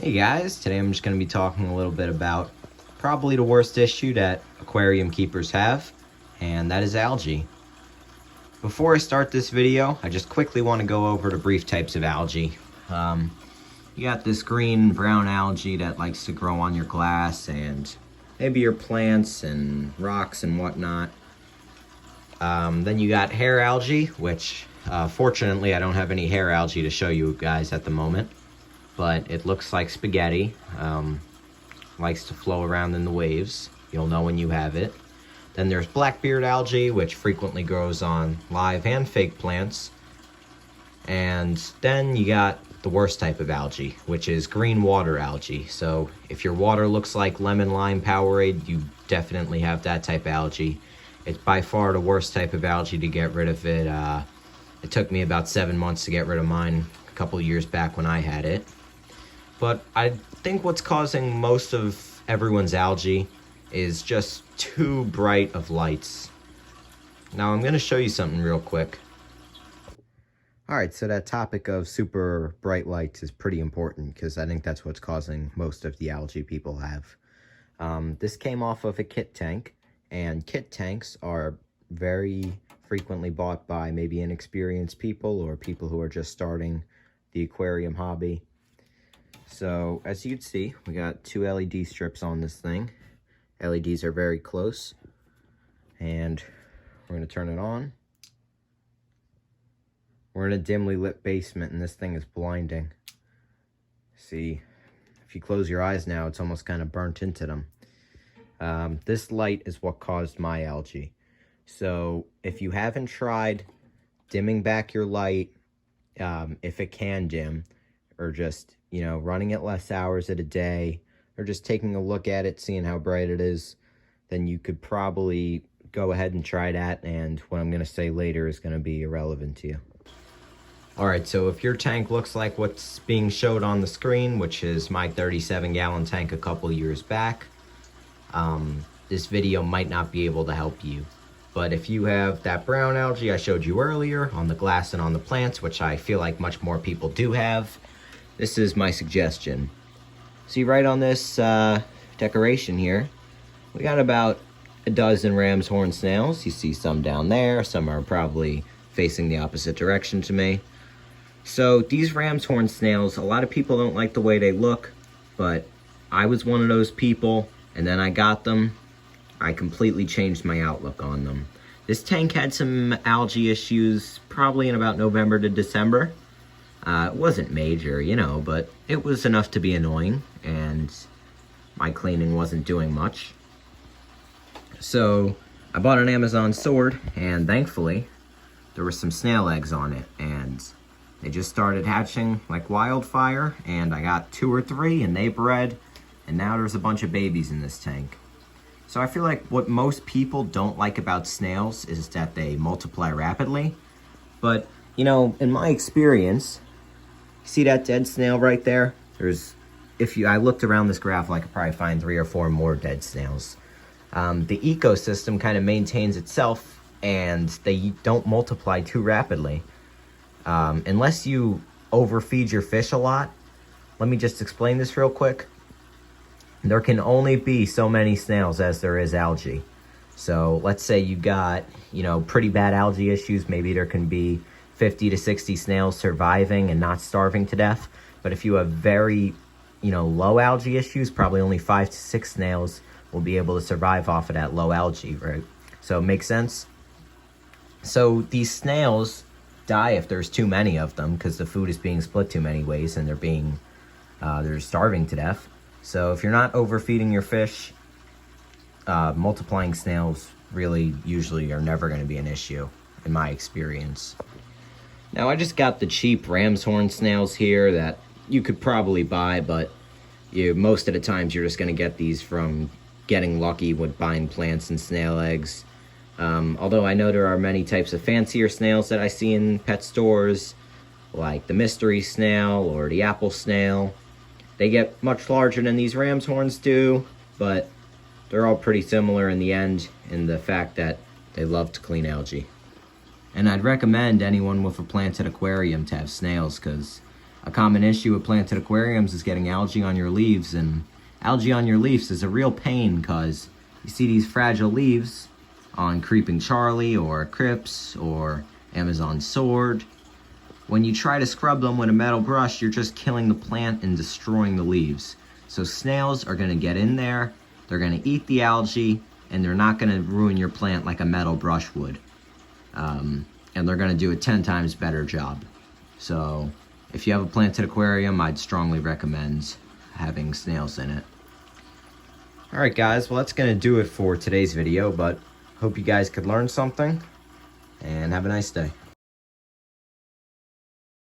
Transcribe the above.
Hey guys, today I'm just going to be talking a little bit about probably the worst issue that aquarium keepers have, and that is algae. Before I start this video, I just quickly want to go over the brief types of algae. You got this green brown algae that likes to grow on your glass and maybe your plants and rocks and whatnot. Then you got hair algae, which fortunately I don't have any hair algae to show you guys at the moment. But it looks like spaghetti, likes to flow around in the waves. You'll know when you have it. Then there's blackbeard algae, which frequently grows on live and fake plants. And then you got the worst type of algae, which is green water algae. So if your water looks like lemon lime Powerade, you definitely have that type of algae. It's by far the worst type of algae to get rid of it. It took me about 7 months to get rid of mine a couple of years back when I had it. But I think what's causing most of everyone's algae is just too bright of lights. Now I'm going to show you something real quick. Alright, so that topic of super bright lights is pretty important because I think that's what's causing most of the algae people have. This came off of a kit tank, and kit tanks are very frequently bought by maybe inexperienced people or people who are just starting the aquarium hobby. So, as you can see, we got two LED strips on this thing. LEDs are very close. And we're going to turn it on. We're in a dimly lit basement, and this thing is blinding. See, if you close your eyes now, it's almost kind of burnt into them. This light is what caused my algae. So, if you haven't tried dimming back your light, if it can dim, or just, you know, running it less hours at a day, or just taking a look at it, seeing how bright it is, then you could probably go ahead and try that, and what I'm going to say later is going to be irrelevant to you. Alright, so if your tank looks like what's being showed on the screen, which is my 37-gallon tank a couple years back, this video might not be able to help you. But if you have that brown algae I showed you earlier on the glass and on the plants, which I feel like much more people do have, this is my suggestion. See right on this decoration here, we got about a dozen ram's horn snails. You see some down there, some are probably facing the opposite direction to me. So these ram's horn snails, a lot of people don't like the way they look, but I was one of those people, and then I got them. I completely changed my outlook on them. This tank had some algae issues probably in about November to December. It wasn't major, you know, but it was enough to be annoying, and my cleaning wasn't doing much. So I bought an Amazon sword, and thankfully there were some snail eggs on it, and they just started hatching like wildfire, and I got 2 or 3, and they bred, and now there's a bunch of babies in this tank. So I feel like what most people don't like about snails is that they multiply rapidly, but, you know, in my experience, see that dead snail right there? I looked around this graph, I could probably find 3 or 4 more dead snails. The ecosystem kind of maintains itself, and they don't multiply too rapidly. Unless you overfeed your fish a lot. Let me just explain this real quick. There can only be so many snails as there is algae. So let's say you got, you know, pretty bad algae issues. Maybe there can be 50 to 60 snails surviving and not starving to death. But if you have very, you know, low algae issues, probably only 5 to 6 snails will be able to survive off of that low algae, right? So it makes sense? So these snails die if there's too many of them because the food is being split too many ways and they're starving to death. So if you're not overfeeding your fish, multiplying snails really usually are never going to be an issue in my experience. Now I just got the cheap ram's horn snails here that you could probably buy, but most of the times you're just going to get these from getting lucky with buying plants and snail eggs. Although I know there are many types of fancier snails that I see in pet stores, like the mystery snail or the apple snail. They get much larger than these ram's horns do, but they're all pretty similar in the end in the fact that they love to clean algae. And I'd recommend anyone with a planted aquarium to have snails, because A common issue with planted aquariums is getting algae on your leaves, and algae on your leaves is a real pain because you see these fragile leaves on Creeping Charlie or Crips or Amazon Sword. When you try to scrub them with a metal brush, you're just killing the plant and destroying the leaves. So snails are going to get in there, they're going to eat the algae, and they're not going to ruin your plant like a metal brush would. And they're going to do a 10 times better job. So if you have a planted aquarium, I'd strongly recommend having snails in it. Alright guys, well that's going to do it for today's video, but hope you guys could learn something, and have a nice day.